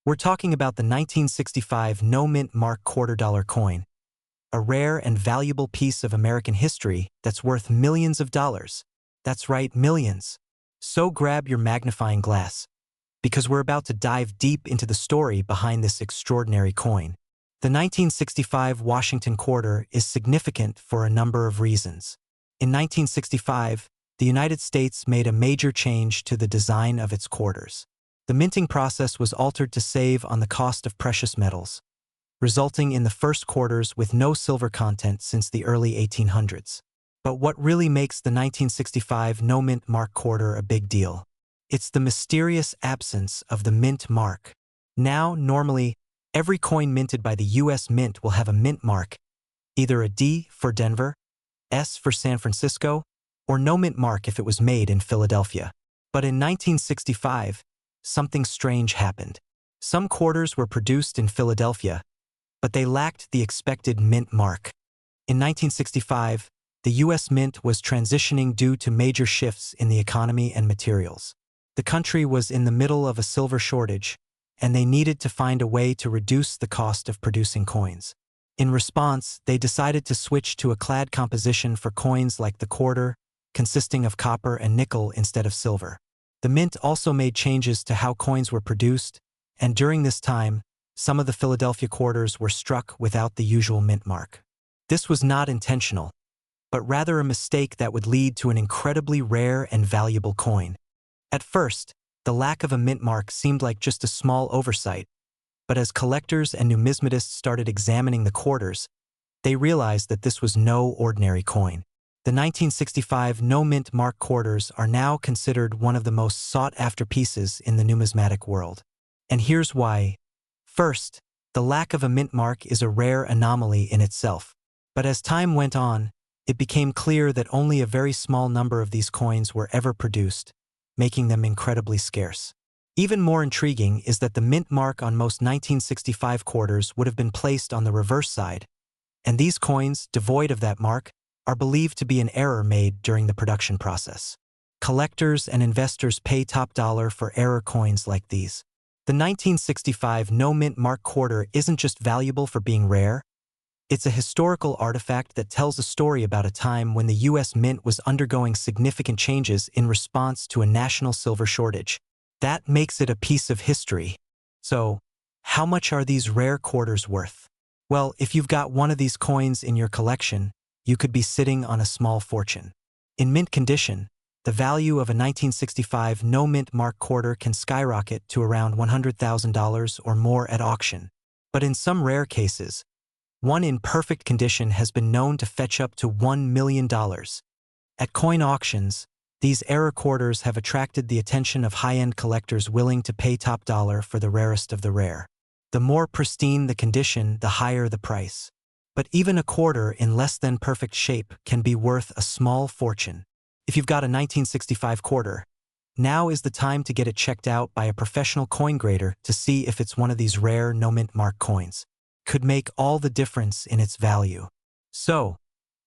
We're talking about the 1965 no-mint mark $quarter coin, a rare and valuable piece of American history that's worth millions of dollars. That's right, millions. So grab your magnifying glass, because we're about to dive deep into the story behind this extraordinary coin. The 1965 Washington quarter is significant for a number of reasons. In 1965, the United States made a major change to the design of its quarters. The minting process was altered to save on the cost of precious metals, resulting in the first quarters with no silver content since the early 1800s. But what really makes the 1965 no-mint mark quarter a big deal? It's the mysterious absence of the mint mark. Now, normally, every coin minted by the U.S. Mint will have a mint mark, either a D for Denver, S for San Francisco, or no mint mark if it was made in Philadelphia. But in 1965, something strange happened. Some quarters were produced in Philadelphia, but they lacked the expected mint mark. In 1965, the U.S. Mint was transitioning due to major shifts in the economy and materials. The country was in the middle of a silver shortage, and they needed to find a way to reduce the cost of producing coins. In response, they decided to switch to a clad composition for coins like the quarter, consisting of copper and nickel instead of silver. The mint also made changes to how coins were produced, and during this time, some of the Philadelphia quarters were struck without the usual mint mark. This was not intentional, but rather a mistake that would lead to an incredibly rare and valuable coin. At first, the lack of a mint mark seemed like just a small oversight, but as collectors and numismatists started examining the quarters, they realized that this was no ordinary coin. The 1965 no-mint mark quarters are now considered one of the most sought-after pieces in the numismatic world. And here's why. First, the lack of a mint mark is a rare anomaly in itself. But as time went on, it became clear that only a very small number of these coins were ever produced, making them incredibly scarce. Even more intriguing is that the mint mark on most 1965 quarters would have been placed on the reverse side, and these coins, devoid of that mark, are believed to be an error made during the production process. Collectors and investors pay top dollar for error coins like these. The 1965 no-mint mark quarter isn't just valuable for being rare, it's a historical artifact that tells a story about a time when the U.S. Mint was undergoing significant changes in response to a national silver shortage. That makes it a piece of history. So, how much are these rare quarters worth? Well, if you've got one of these coins in your collection, you could be sitting on a small fortune. In mint condition, the value of a 1965 no-mint mark quarter can skyrocket to around $100,000 or more at auction. But in some rare cases, one in perfect condition has been known to fetch up to $1 million. At coin auctions, these error quarters have attracted the attention of high-end collectors willing to pay top dollar for the rarest of the rare. The more pristine the condition, the higher the price. But even a quarter in less than perfect shape can be worth a small fortune. If you've got a 1965 quarter, now is the time to get it checked out by a professional coin grader to see if it's one of these rare no-mint mark coins. Could make all the difference in its value. So,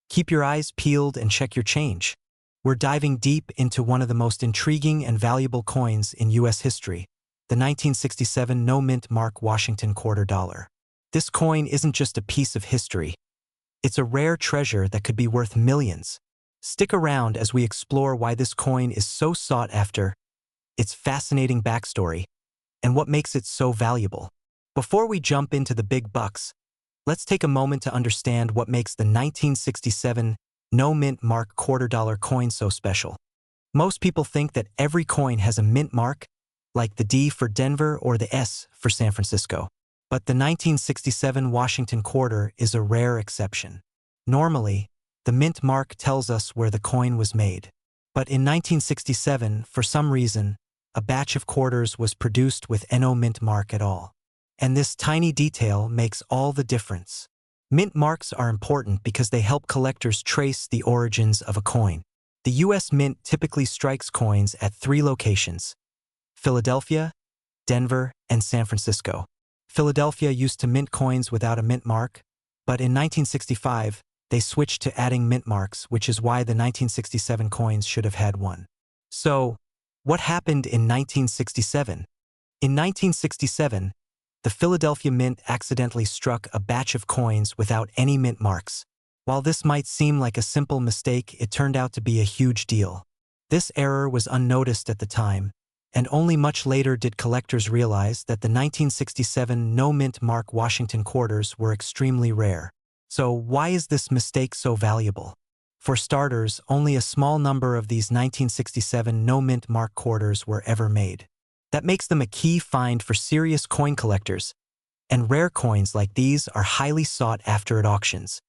keep your eyes peeled and check your change. We're diving deep into one of the most intriguing and valuable coins in U.S. history, the 1967 no-mint mark Washington quarter dollar. This coin isn't just a piece of history. It's a rare treasure that could be worth millions. Stick around as we explore why this coin is so sought after, its fascinating backstory, and what makes it so valuable. Before we jump into the big bucks, let's take a moment to understand what makes the 1967 no-mint mark quarter dollar coin so special. Most people think that every coin has a mint mark, like the D for Denver or the S for San Francisco. But the 1967 Washington quarter is a rare exception. Normally, the mint mark tells us where the coin was made. But in 1967, for some reason, a batch of quarters was produced with no mint mark at all. And this tiny detail makes all the difference. Mint marks are important because they help collectors trace the origins of a coin. The U.S. Mint typically strikes coins at 3 locations: Philadelphia, Denver, and San Francisco. Philadelphia used to mint coins without a mint mark, but in 1965, they switched to adding mint marks, which is why the 1967 coins should have had one. So, what happened in 1967? In 1967, The Philadelphia Mint accidentally struck a batch of coins without any mint marks. While this might seem like a simple mistake, it turned out to be a huge deal. This error was unnoticed at the time, and only much later did collectors realize that the 1967 no-mint mark Washington quarters were extremely rare. So why is this mistake so valuable? For starters, only a small number of these 1967 no-mint mark quarters were ever made. That makes them a key find for serious coin collectors, and rare coins like these are highly sought after at auctions.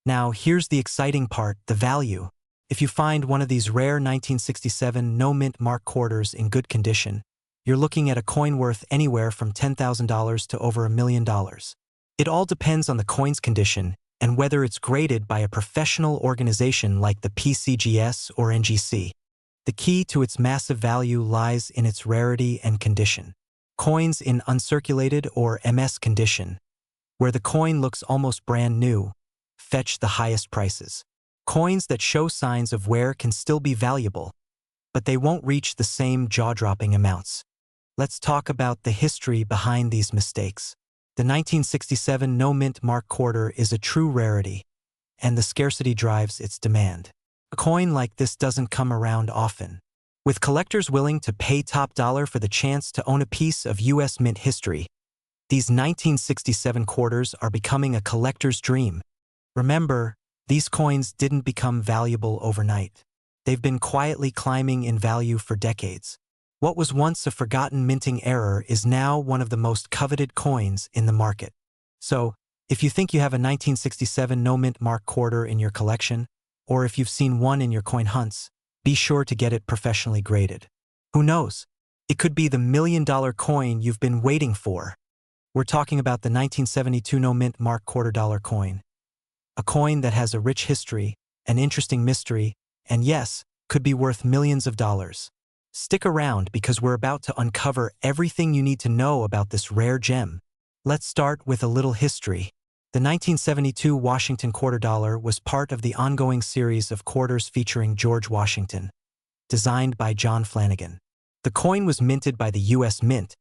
Now, here's the exciting part, the value. If you find one of these rare 1967 no-mint mark quarters in good condition, you're looking at a coin worth anywhere from $10,000 to over $1 million. It all depends on the coin's condition and whether it's graded by a professional organization like the PCGS or NGC. The key to its massive value lies in its rarity and condition. Coins in uncirculated or MS condition, where the coin looks almost brand new, fetch the highest prices. Coins that show signs of wear can still be valuable, but they won't reach the same jaw-dropping amounts. Let's talk about the history behind these mistakes. The 1967 no-mint mark quarter is a true rarity, and the scarcity drives its demand. A coin like this doesn't come around often. With collectors willing to pay top dollar for the chance to own a piece of U.S. mint history, these 1967 quarters are becoming a collector's dream. Remember, these coins didn't become valuable overnight. They've been quietly climbing in value for decades. What was once a forgotten minting error is now one of the most coveted coins in the market. So, if you think you have a 1967 no-mint mark quarter in your collection, or if you've seen one in your coin hunts, be sure to get it professionally graded. Who knows? It could be the $1-million coin you've been waiting for. We're talking about the 1972 no-mint mark $quarter coin. A coin that has a rich history, an interesting mystery, and yes, could be worth millions of dollars. Stick around because we're about to uncover everything you need to know about this rare gem. Let's start with a little history. The 1972 Washington $quarter was part of the ongoing series of quarters featuring George Washington, designed by John Flanagan. The coin was minted by the U.S. Mint,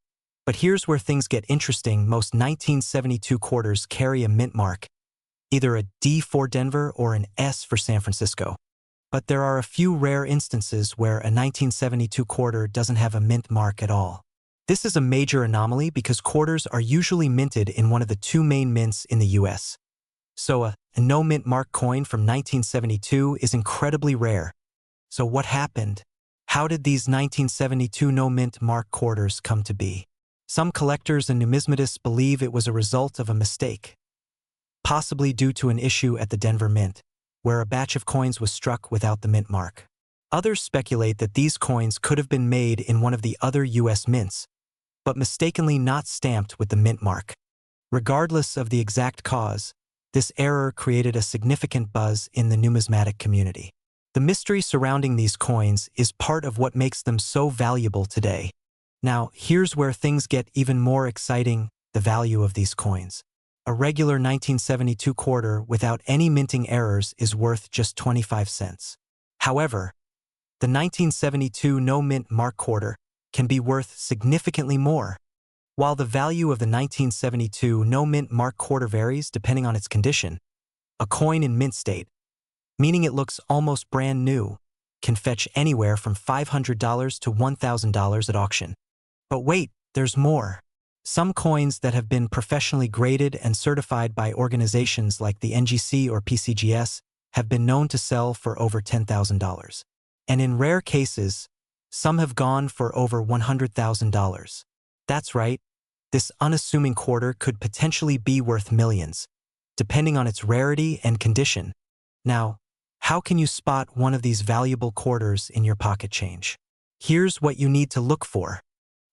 but here's where things get interesting. Most 1972 quarters carry a mint mark, either a D for Denver or an S for San Francisco. But there are a few rare instances where a 1972 quarter doesn't have a mint mark at all. This is a major anomaly because quarters are usually minted in one of the two main mints in the U.S. So a no-mint mark coin from 1972 is incredibly rare. So what happened? How did these 1972 no-mint mark quarters come to be? Some collectors and numismatists believe it was a result of a mistake, possibly due to an issue at the Denver Mint, where a batch of coins was struck without the mint mark. Others speculate that these coins could have been made in one of the other U.S. mints, but mistakenly not stamped with the mint mark. Regardless of the exact cause, this error created a significant buzz in the numismatic community. The mystery surrounding these coins is part of what makes them so valuable today. Now, here's where things get even more exciting: the value of these coins. A regular 1972 quarter without any minting errors is worth just 25 cents. However, the 1972 no-mint mark quarter can be worth significantly more. While the value of the 1972 no-mint mark quarter varies depending on its condition, a coin in mint state, meaning it looks almost brand new, can fetch anywhere from $500 to $1,000 at auction. But wait, there's more. Some coins that have been professionally graded and certified by organizations like the NGC or PCGS have been known to sell for over $10,000. And in rare cases, some have gone for over $100,000. That's right, this unassuming quarter could potentially be worth millions, depending on its rarity and condition. Now, how can you spot one of these valuable quarters in your pocket change? Here's what you need to look for.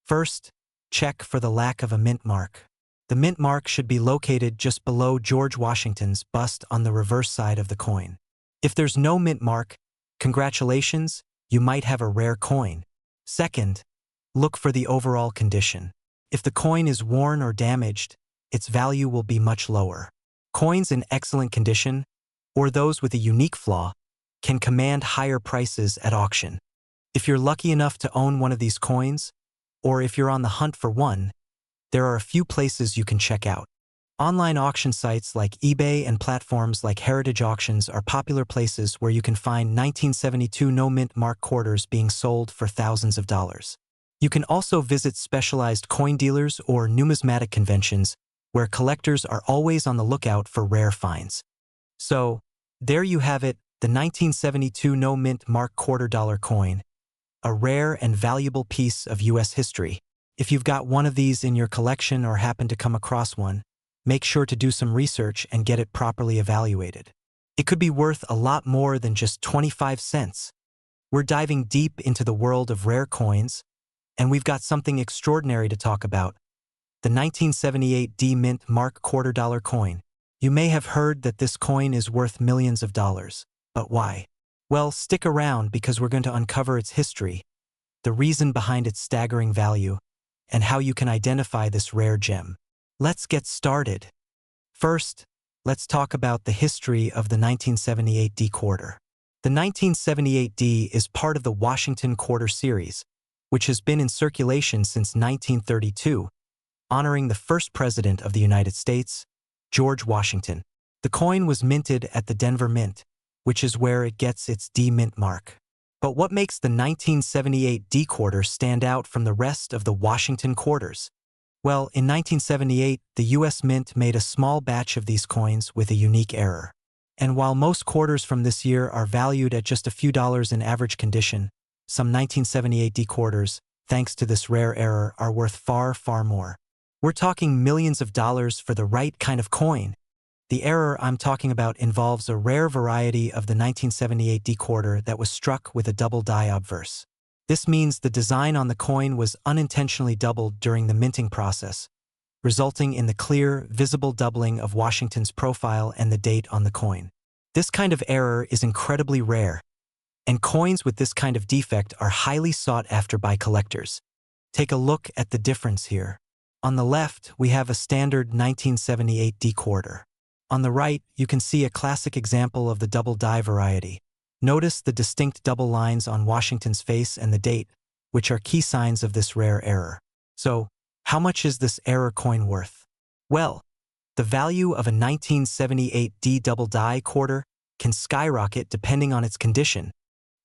First, check for the lack of a mint mark. The mint mark should be located just below George Washington's bust on the reverse side of the coin. If there's no mint mark, congratulations, you might have a rare coin. Second, look for the overall condition. If the coin is worn or damaged, its value will be much lower. Coins in excellent condition, or those with a unique flaw, can command higher prices at auction. If you're lucky enough to own one of these coins, or if you're on the hunt for one, there are a few places you can check out. Online auction sites like eBay and platforms like Heritage Auctions are popular places where you can find 1972 no-mint mark quarters being sold for thousands of dollars. You can also visit specialized coin dealers or numismatic conventions where collectors are always on the lookout for rare finds. So, there you have it, the 1972 no-mint mark $quarter coin, a rare and valuable piece of U.S. history. If you've got one of these in your collection or happen to come across one, make sure to do some research and get it properly evaluated. It could be worth a lot more than just 25 cents. We're diving deep into the world of rare coins, and we've got something extraordinary to talk about. The 1978 D-Mint mark $quarter coin. You may have heard that this coin is worth millions of dollars. But why? Well, stick around because we're going to uncover its history, the reason behind its staggering value, and how you can identify this rare gem. Let's get started. First, let's talk about the history of the 1978 D quarter. The 1978 D is part of the Washington Quarter series, which has been in circulation since 1932, honoring the first president of the United States, George Washington. The coin was minted at the Denver Mint, which is where it gets its D-Mint mark. But what makes the 1978 D quarter stand out from the rest of the Washington quarters? Well, in 1978, the U.S. Mint made a small batch of these coins with a unique error. And while most quarters from this year are valued at just a few dollars in average condition, some 1978 D quarters, thanks to this rare error, are worth far, far more. We're talking millions of dollars for the right kind of coin. The error I'm talking about involves a rare variety of the 1978 D quarter that was struck with a double die obverse. This means the design on the coin was unintentionally doubled during the minting process, resulting in the clear, visible doubling of Washington's profile and the date on the coin. This kind of error is incredibly rare, and coins with this kind of defect are highly sought after by collectors. Take a look at the difference here. On the left, we have a standard 1978 D quarter. On the right, you can see a classic example of the double die variety. Notice the distinct double lines on Washington's face and the date, which are key signs of this rare error. So, how much is this error coin worth? Well, the value of a 1978 D double die quarter can skyrocket depending on its condition.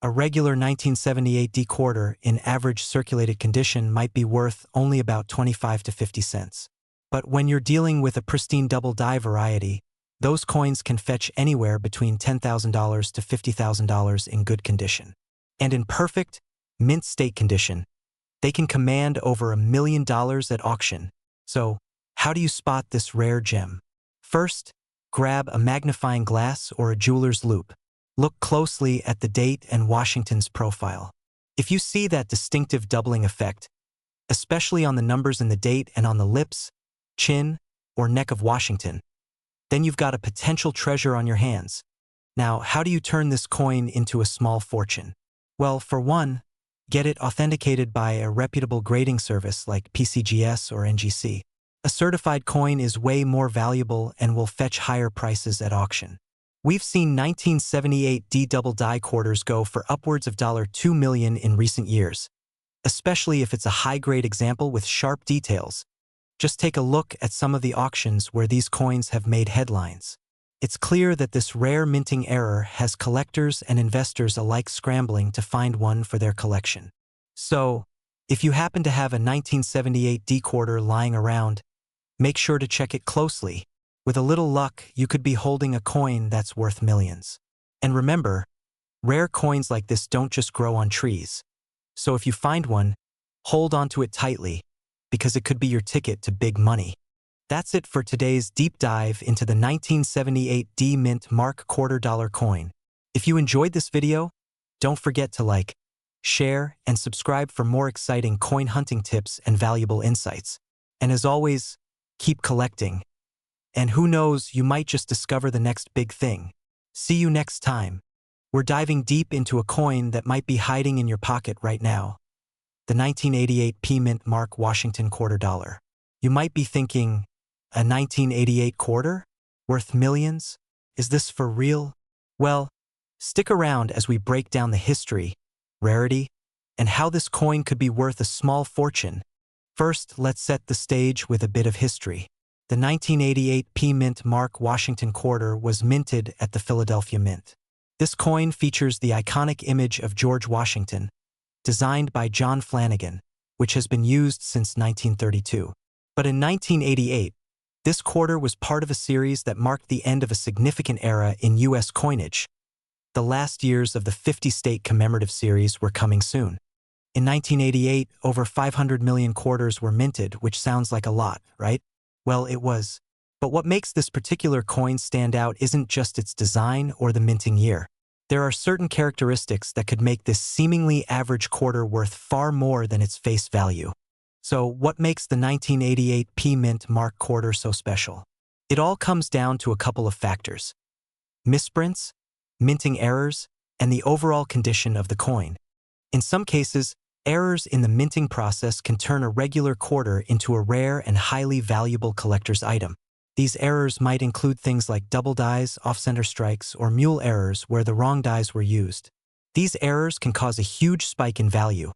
A regular 1978 D quarter in average circulated condition might be worth only about 25 to 50 cents. But when you're dealing with a pristine double die variety, those coins can fetch anywhere between $10,000 to $50,000 in good condition. And in perfect, mint state condition, they can command over $1 million at auction. So, how do you spot this rare gem? First, grab a magnifying glass or a jeweler's loupe. Look closely at the date and Washington's profile. If you see that distinctive doubling effect, especially on the numbers in the date and on the lips, chin, or neck of Washington, then you've got a potential treasure on your hands. Now, how do you turn this coin into a small fortune? Well, for one, get it authenticated by a reputable grading service like PCGS or NGC. A certified coin is way more valuable and will fetch higher prices at auction. We've seen 1978 D double die quarters go for upwards of $2 million in recent years, especially if it's a high-grade example with sharp details. Just take a look at some of the auctions where these coins have made headlines. It's clear that this rare minting error has collectors and investors alike scrambling to find one for their collection. So, if you happen to have a 1978 D quarter lying around, make sure to check it closely. With a little luck, you could be holding a coin that's worth millions. And remember, rare coins like this don't just grow on trees. So if you find one, hold onto it tightly, because it could be your ticket to big money. That's it for today's deep dive into the 1978 D-Mint mark $quarter coin. If you enjoyed this video, don't forget to like, share, and subscribe for more exciting coin hunting tips and valuable insights. And as always, keep collecting. And who knows, you might just discover the next big thing. See you next time. We're diving deep into a coin that might be hiding in your pocket right now. The 1988 P-Mint mark Washington $quarter. You might be thinking, a 1988 quarter? Worth millions? Is this for real? Well, stick around as we break down the history, rarity, and how this coin could be worth a small fortune First, let's set the stage with a bit of history. The 1988 P-Mint Mark Washington quarter was minted at the Philadelphia Mint. This coin features the iconic image of George Washington, designed by John Flanagan, which has been used since 1932. But in 1988, this quarter was part of a series that marked the end of a significant era in U.S. coinage. The last years of the 50-state commemorative series were coming soon. In 1988, over 500 million quarters were minted, which sounds like a lot, right? Well, it was. But what makes this particular coin stand out isn't just its design or the minting year. There are certain characteristics that could make this seemingly average quarter worth far more than its face value. So, what makes the 1988 P-Mint Mark quarter so special? It all comes down to a couple of factors: misprints, minting errors, and the overall condition of the coin. In some cases, errors in the minting process can turn a regular quarter into a rare and highly valuable collector's item. These errors might include things like double dies, off-center strikes, or mule errors where the wrong dies were used. These errors can cause a huge spike in value,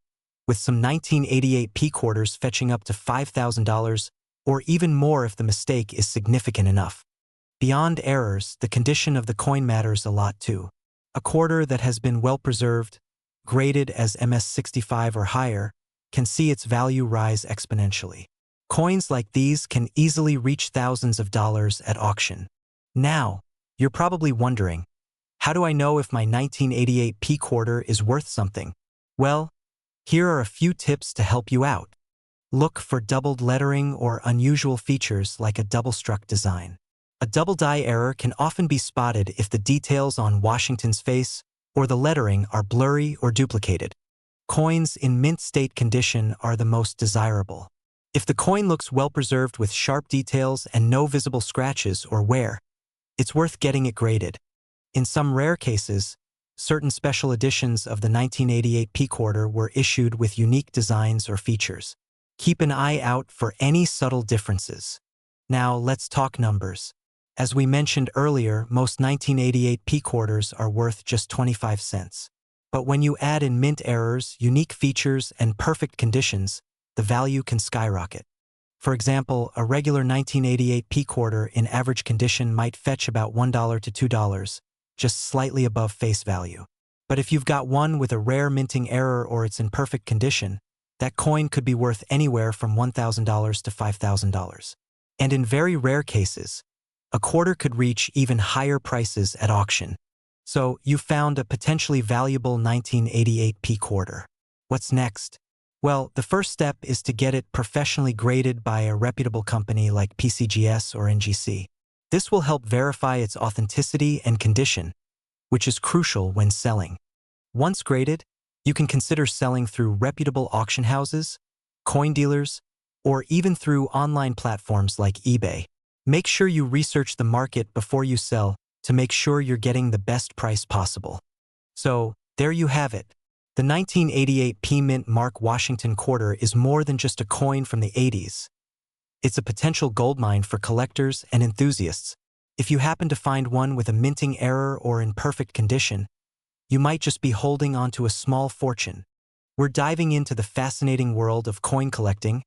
with some 1988 P quarters fetching up to $5,000 or even more if the mistake is significant enough. Beyond errors, the condition of the coin matters a lot too. A quarter that has been well preserved, graded as MS65 or higher, can see its value rise exponentially. Coins like these can easily reach thousands of dollars at auction. Now, you're probably wondering, how do I know if my 1988 P quarter is worth something? Well, here are a few tips to help you out. Look for doubled lettering or unusual features like a double-struck design. A double die error can often be spotted if the details on Washington's face or the lettering are blurry or duplicated. Coins in mint state condition are the most desirable. If the coin looks well preserved with sharp details and no visible scratches or wear, it's worth getting it graded. In some rare cases, certain special editions of the 1988 P quarter were issued with unique designs or features. Keep an eye out for any subtle differences. Now let's talk numbers. As we mentioned earlier, most 1988 P quarters are worth just 25 cents. But when you add in mint errors, unique features, and perfect conditions, the value can skyrocket. For example, a regular 1988 P quarter in average condition might fetch about $1 to $2, just slightly above face value. But if you've got one with a rare minting error or it's in perfect condition, that coin could be worth anywhere from $1,000 to $5,000. And in very rare cases, a quarter could reach even higher prices at auction. So you've found a potentially valuable 1988 P quarter. What's next? Well, the first step is to get it professionally graded by a reputable company like PCGS or NGC. This will help verify its authenticity and condition, which is crucial when selling. Once graded, you can consider selling through reputable auction houses, coin dealers, or even through online platforms like eBay. Make sure you research the market before you sell to make sure you're getting the best price possible. So, there you have it. The 1988 P-Mint Mark Washington quarter is more than just a coin from the 80s. It's a potential goldmine for collectors and enthusiasts. If you happen to find one with a minting error or in perfect condition, you might just be holding onto a small fortune. We're diving into the fascinating world of coin collecting,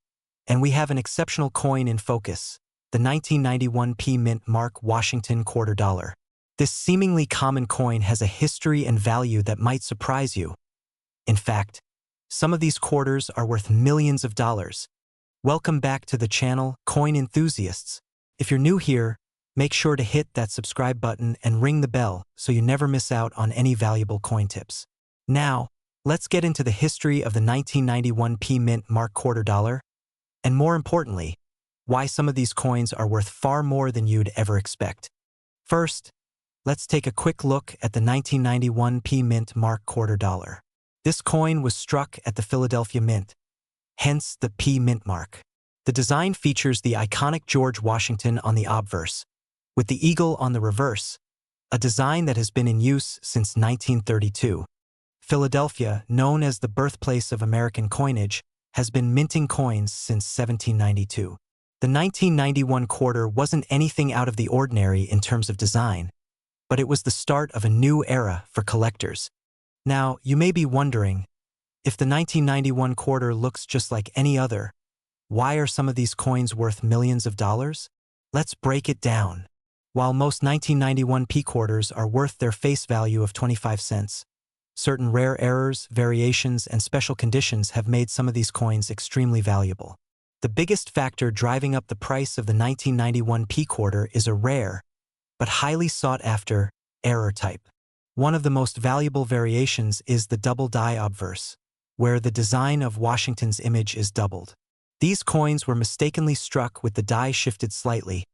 and we have an exceptional coin in focus: the 1991 P-Mint Mark Washington quarter dollar. This seemingly common coin has a history and value that might surprise you. In fact, some of these quarters are worth millions of dollars. Welcome back to the channel, coin enthusiasts. If you're new here, make sure to hit that subscribe button and ring the bell so you never miss out on any valuable coin tips. Now, let's get into the history of the 1991 P-Mint Mark quarter dollar, and more importantly, why some of these coins are worth far more than you'd ever expect. First, let's take a quick look at the 1991 P-Mint Mark quarter dollar. This coin was struck at the Philadelphia Mint, hence the P-Mint Mark. The design features the iconic George Washington on the obverse, with the eagle on the reverse, a design that has been in use since 1932. Philadelphia, known as the birthplace of American coinage, has been minting coins since 1792. The 1991 quarter wasn't anything out of the ordinary in terms of design, but it was the start of a new era for collectors. Now, you may be wondering, if the 1991 quarter looks just like any other, Why are some of these coins worth millions of dollars? Let's break it down. While most 1991 P quarters are worth their face value of 25 cents, certain rare errors, variations, and special conditions have made some of these coins extremely valuable. The biggest factor driving up the price of the 1991 P quarter is a rare, but highly sought-after, error type. One of the most valuable variations is the double die obverse, where the design of Washington's image is doubled. These coins were mistakenly struck with the die shifted slightly,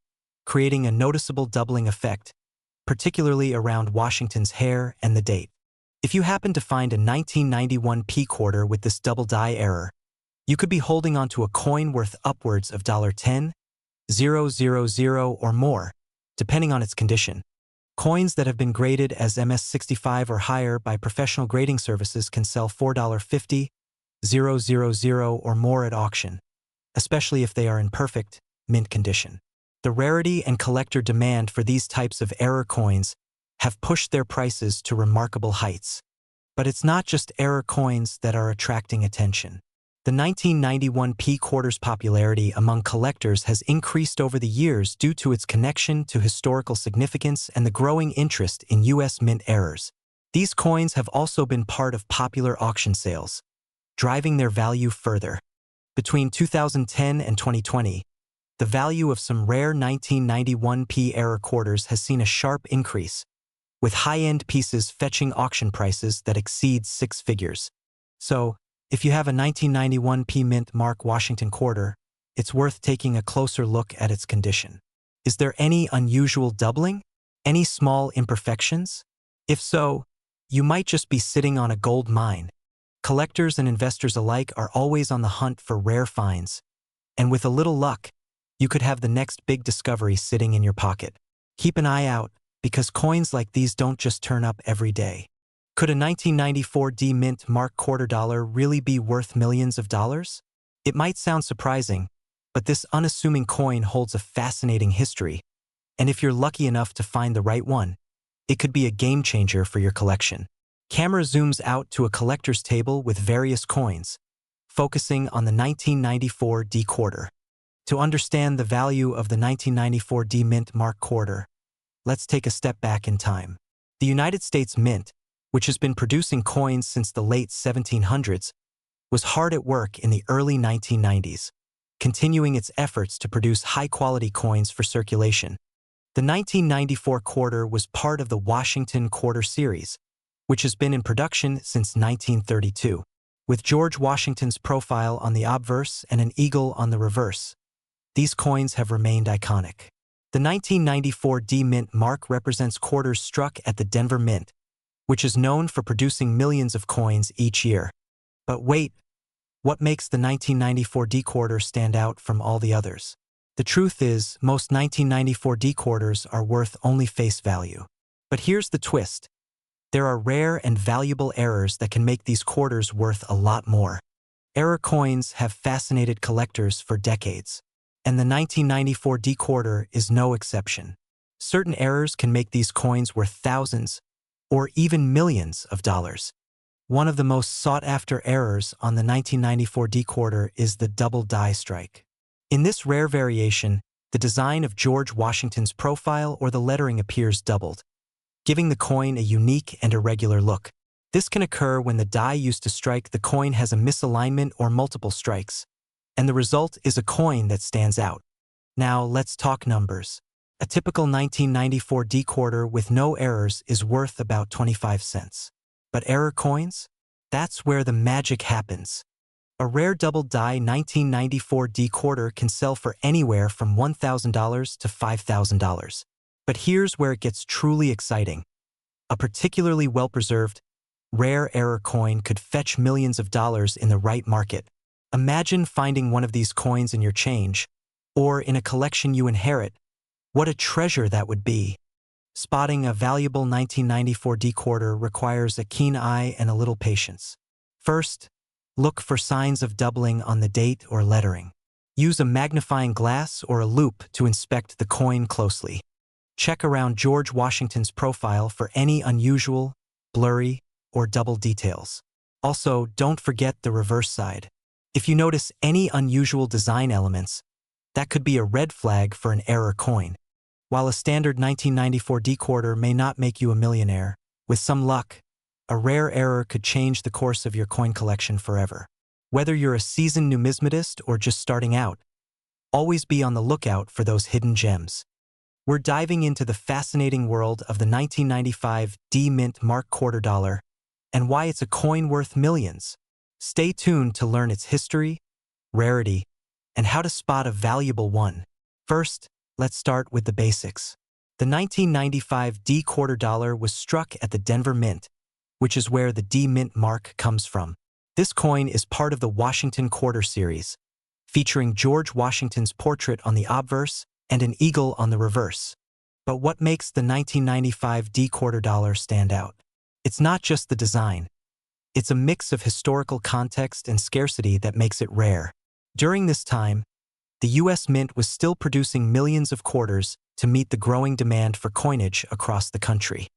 creating a noticeable doubling effect, particularly around Washington's hair and the date. If you happen to find a 1991 P quarter with this double die error, you could be holding onto a coin worth upwards of $10, 000 or more, depending on its condition. Coins that have been graded as MS65 or higher by professional grading services can sell $4.50, 000 or more at auction, especially if they are in perfect, mint condition. The rarity and collector demand for these types of error coins have pushed their prices to remarkable heights. But it's not just error coins that are attracting attention. The 1991 P quarter's popularity among collectors has increased over the years due to its connection to historical significance and the growing interest in U.S. mint errors. These coins have also been part of popular auction sales, driving their value further. Between 2010 and 2020, the value of some rare 1991 P error quarters has seen a sharp increase, with high-end pieces fetching auction prices that exceed six figures. So, if you have a 1991 P Mint Mark Washington quarter, it's worth taking a closer look at its condition. Is there any unusual doubling? Any small imperfections? If so, you might just be sitting on a gold mine. Collectors and investors alike are always on the hunt for rare finds, and with a little luck, you could have the next big discovery sitting in your pocket. Keep an eye out, because coins like these don't just turn up every day. Could a 1994 D Mint Mark quarter dollar really be worth millions of dollars? It might sound surprising, but this unassuming coin holds a fascinating history, and if you're lucky enough to find the right one, it could be a game changer for your collection. Camera zooms out to a collector's table with various coins, focusing on the 1994 D quarter. To understand the value of the 1994 D Mint Mark quarter, let's take a step back in time. The United States Mint, which has been producing coins since the late 1700s, was hard at work in the early 1990s, continuing its efforts to produce high-quality coins for circulation. The 1994 quarter was part of the Washington Quarter series, which has been in production since 1932, with George Washington's profile on the obverse and an eagle on the reverse. These coins have remained iconic. The 1994 D Mint Mark represents quarters struck at the Denver Mint, which is known for producing millions of coins each year. But wait, what makes the 1994 D quarter stand out from all the others? The truth is, most 1994 D quarters are worth only face value. But here's the twist. There are rare and valuable errors that can make these quarters worth a lot more. Error coins have fascinated collectors for decades, and the 1994 D quarter is no exception. Certain errors can make these coins worth thousands, or even millions of dollars. One of the most sought-after errors on the 1994 D quarter is the double die strike. In this rare variation, the design of George Washington's profile or the lettering appears doubled, giving the coin a unique and irregular look. This can occur when the die used to strike the coin has a misalignment or multiple strikes, and the result is a coin that stands out. Now let's talk numbers. A typical 1994 D quarter with no errors is worth about 25 cents. But error coins? That's where the magic happens. A rare double die 1994 D quarter can sell for anywhere from $1,000 to $5,000. But here's where it gets truly exciting. A particularly well-preserved, rare error coin could fetch millions of dollars in the right market. Imagine finding one of these coins in your change, or in a collection you inherit. What a treasure that would be. Spotting a valuable 1994 D quarter requires a keen eye and a little patience. First, look for signs of doubling on the date or lettering. Use a magnifying glass or a loupe to inspect the coin closely. Check around George Washington's profile for any unusual, blurry, or double details. Also, don't forget the reverse side. If you notice any unusual design elements, that could be a red flag for an error coin. While a standard 1994 D-quarter may not make you a millionaire, with some luck, a rare error could change the course of your coin collection forever. Whether you're a seasoned numismatist or just starting out, always be on the lookout for those hidden gems. We're diving into the fascinating world of the 1995 D-Mint Mark Quarter Dollar and why it's a coin worth millions. Stay tuned to learn its history, rarity, and how to spot a valuable one. First, let's start with the basics. The 1995 D Quarter Dollar was struck at the Denver Mint, which is where the D-Mint mark comes from. This coin is part of the Washington Quarter series, featuring George Washington's portrait on the obverse and an eagle on the reverse. But what makes the 1995 D Quarter Dollar stand out? It's not just the design. It's a mix of historical context and scarcity that makes it rare. During this time, the U.S. Mint was still producing millions of quarters to meet the growing demand for coinage across the country.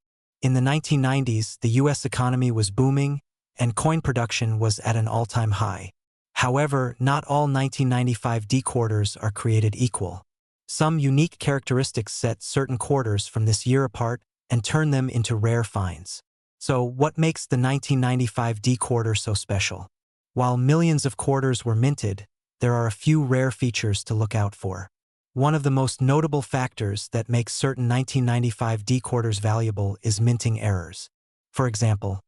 In the 1990s, the U.S. economy was booming and coin production was at an all-time high. However, not all 1995 D quarters are created equal. Some unique characteristics set certain quarters from this year apart and turn them into rare finds. So, what makes the 1995 D quarter so special? While millions of quarters were minted, there are a few rare features to look out for. One of the most notable factors that makes certain 1995 D quarters valuable is minting errors. For example,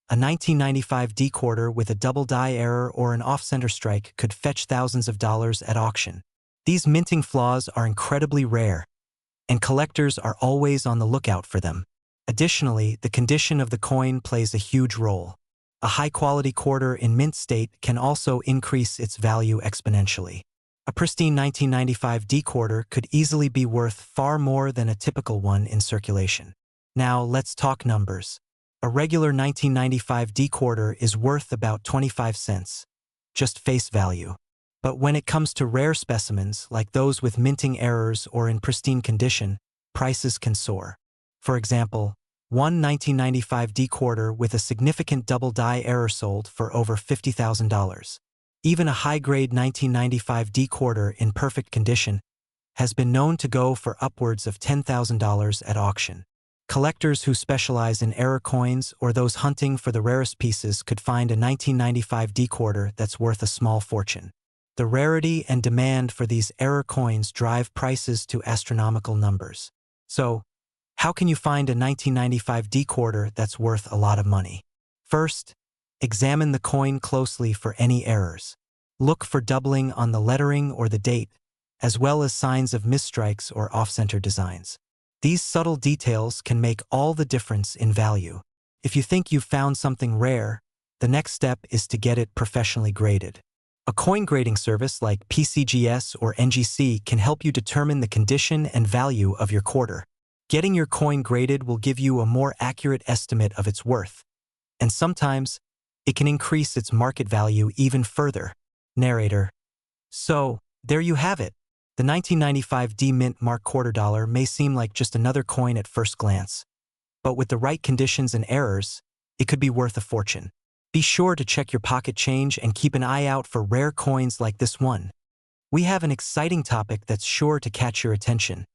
a 1995 D quarter with a double die error or an off-center strike could fetch thousands of dollars at auction. These minting flaws are incredibly rare, and collectors are always on the lookout for them. Additionally, the condition of the coin plays a huge role. A high-quality quarter in mint state can also increase its value exponentially. A pristine 1995 D quarter could easily be worth far more than a typical one in circulation. Now, let's talk numbers. A regular 1995 D quarter is worth about 25 cents, just face value. But when it comes to rare specimens, like those with minting errors or in pristine condition, prices can soar. For example, one 1995 D quarter with a significant double die error sold for over $50,000. Even a high-grade 1995 D quarter in perfect condition has been known to go for upwards of $10,000 at auction. Collectors who specialize in error coins or those hunting for the rarest pieces could find a 1995 D quarter that's worth a small fortune. The rarity and demand for these error coins drive prices to astronomical numbers. So, how can you find a 1995 D quarter that's worth a lot of money? First, examine the coin closely for any errors. Look for doubling on the lettering or the date, as well as signs of misstrikes or off-center designs. These subtle details can make all the difference in value. If you think you've found something rare, the next step is to get it professionally graded. A coin grading service like PCGS or NGC can help you determine the condition and value of your quarter. Getting your coin graded will give you a more accurate estimate of its worth, and sometimes it can increase its market value even further. Narrator. So, there you have it. The 1995 D-Mint Mark Quarter Dollar may seem like just another coin at first glance, but with the right conditions and errors, it could be worth a fortune. Be sure to check your pocket change and keep an eye out for rare coins like this one. We have an exciting topic that's sure to catch your attention.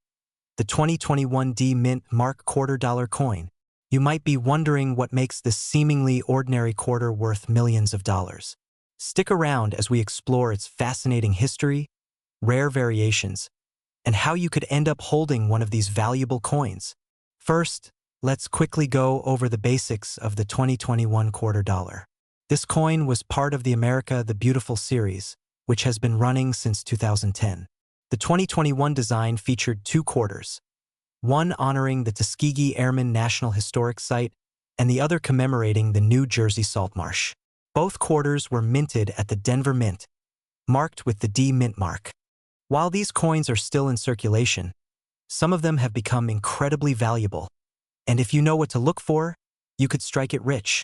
The 2021 D-Mint Mark Quarter Dollar coin. You might be wondering what makes this seemingly ordinary quarter worth millions of dollars. Stick around as we explore its fascinating history, rare variations, and how you could end up holding one of these valuable coins. First, let's quickly go over the basics of the 2021 quarter dollar. This coin was part of the America the Beautiful series, which has been running since 2010. The 2021 design featured two quarters, one honoring the Tuskegee Airmen National Historic Site and the other commemorating the New Jersey salt marsh. Both quarters were minted at the Denver Mint, marked with the D-Mint mark. While these coins are still in circulation, some of them have become incredibly valuable, and if you know what to look for, you could strike it rich.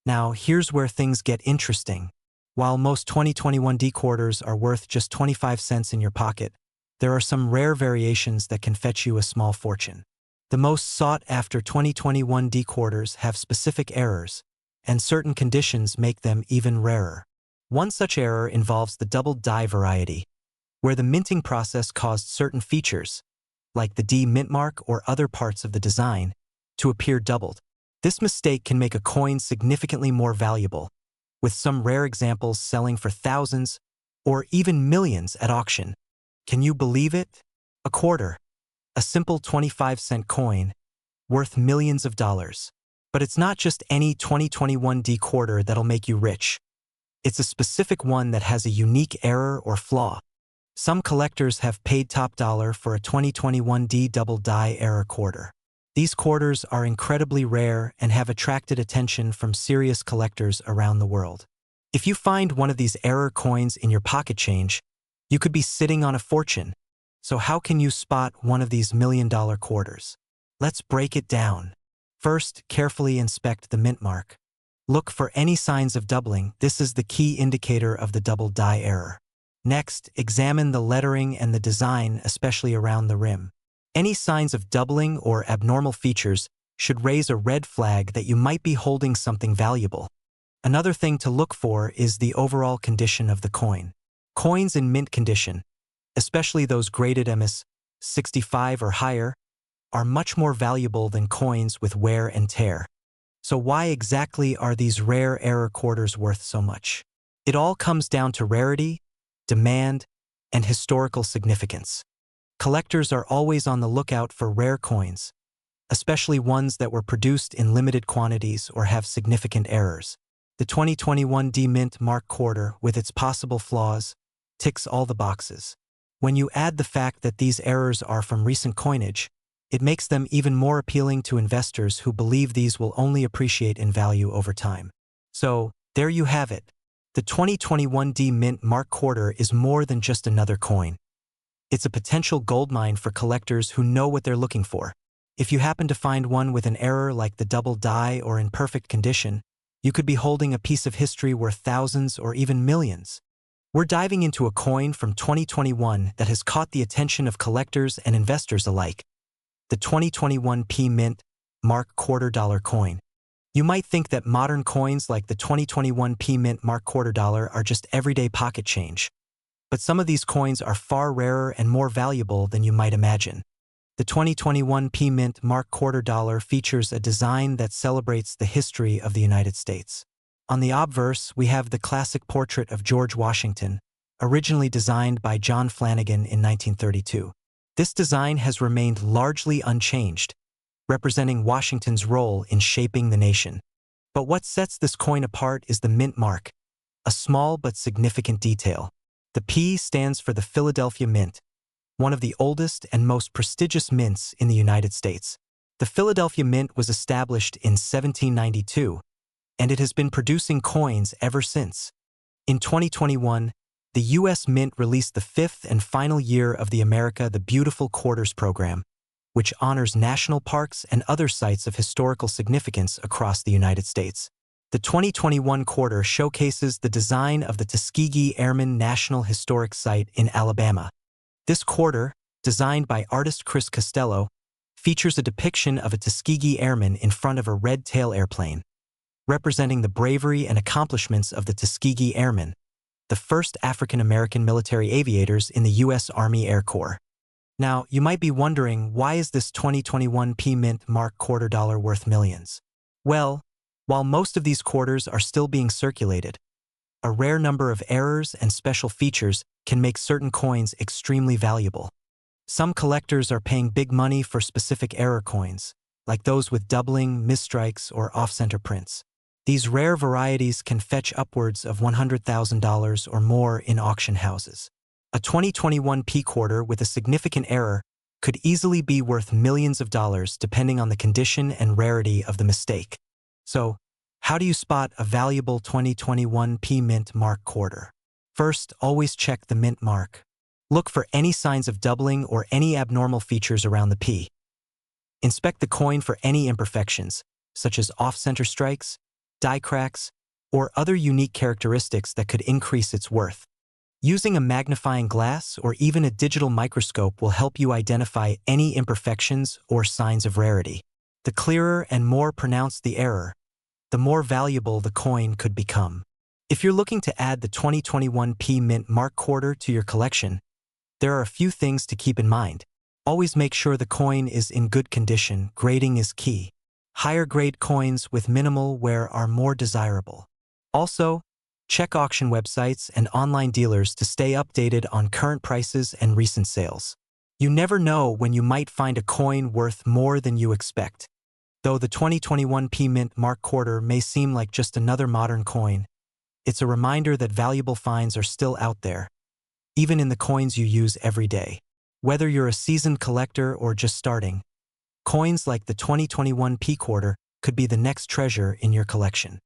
Now, here's where things get interesting. While most 2021 D quarters are worth just 25 cents in your pocket, there are some rare variations that can fetch you a small fortune. The most sought-after 2021 D quarters have specific errors, and certain conditions make them even rarer. One such error involves the double die variety, where the minting process caused certain features, like the D mint mark or other parts of the design, to appear doubled. This mistake can make a coin significantly more valuable, with some rare examples selling for thousands or even millions at auction. Can you believe it? A quarter, a simple 25-cent coin, worth millions of dollars. But it's not just any 2021 D quarter that'll make you rich. It's a specific one that has a unique error or flaw. Some collectors have paid top dollar for a 2021 D double die error quarter. These quarters are incredibly rare and have attracted attention from serious collectors around the world. If you find one of these error coins in your pocket change, you could be sitting on a fortune. So how can you spot one of these million-dollar quarters? Let's break it down. First, carefully inspect the mint mark. Look for any signs of doubling. This is the key indicator of the double die error. Next, examine the lettering and the design, especially around the rim. Any signs of doubling or abnormal features should raise a red flag that you might be holding something valuable. Another thing to look for is the overall condition of the coin. Coins in mint condition, especially those graded MS 65 or higher, are much more valuable than coins with wear and tear. So why exactly are these rare error quarters worth so much? It all comes down to rarity, demand, and historical significance. Collectors are always on the lookout for rare coins, especially ones that were produced in limited quantities or have significant errors. The 2021 D Mint Mark quarter, with its possible flaws, ticks all the boxes. When you add the fact that these errors are from recent coinage, it makes them even more appealing to investors who believe these will only appreciate in value over time. So, there you have it. The 2021 D Mint Mark quarter is more than just another coin. It's a potential goldmine for collectors who know what they're looking for. If you happen to find one with an error like the double die or in perfect condition, you could be holding a piece of history worth thousands or even millions. We're diving into a coin from 2021 that has caught the attention of collectors and investors alike. The 2021 P Mint Mark quarter dollar coin. You might think that modern coins like the 2021 P Mint Mark quarter dollar are just everyday pocket change. But some of these coins are far rarer and more valuable than you might imagine. The 2021 P Mint Mark quarter dollar features a design that celebrates the history of the United States. On the obverse, we have the classic portrait of George Washington, originally designed by John Flanagan in 1932. This design has remained largely unchanged, representing Washington's role in shaping the nation. But what sets this coin apart is the mint mark, a small but significant detail. The P stands for the Philadelphia Mint, one of the oldest and most prestigious mints in the United States. The Philadelphia Mint was established in 1792, and it has been producing coins ever since. In 2021, the U.S. Mint released the fifth and final year of the America the Beautiful Quarters program, which honors national parks and other sites of historical significance across the United States. The 2021 quarter showcases the design of the Tuskegee Airmen National Historic Site in Alabama. This quarter, designed by artist Chris Costello, features a depiction of a Tuskegee Airman in front of a red-tail airplane, representing the bravery and accomplishments of the Tuskegee Airmen, the first African-American military aviators in the U.S. Army Air Corps. Now, you might be wondering, why is this 2021 P Mint Mark quarter dollar worth millions? Well, while most of these quarters are still being circulated, a rare number of errors and special features can make certain coins extremely valuable. Some collectors are paying big money for specific error coins, like those with doubling, misstrikes, or off-center prints. These rare varieties can fetch upwards of $100,000 or more in auction houses. A 2021 P quarter with a significant error could easily be worth millions of dollars depending on the condition and rarity of the mistake. So, how do you spot a valuable 2021 P Mint Mark quarter? First, always check the mint mark. Look for any signs of doubling or any abnormal features around the P. Inspect the coin for any imperfections, such as off-center strikes, die cracks, or other unique characteristics that could increase its worth. Using a magnifying glass or even a digital microscope will help you identify any imperfections or signs of rarity. The clearer and more pronounced the error, the more valuable the coin could become. If you're looking to add the 2021 P Mint Mark Quarter to your collection, there are a few things to keep in mind. Always make sure the coin is in good condition. Grading is key. Higher grade coins with minimal wear are more desirable. Also, check auction websites and online dealers to stay updated on current prices and recent sales. You never know when you might find a coin worth more than you expect. Though the 2021 P Mint Mark Quarter may seem like just another modern coin, it's a reminder that valuable finds are still out there, even in the coins you use every day. Whether you're a seasoned collector or just starting, coins like the 2021 P Quarter could be the next treasure in your collection.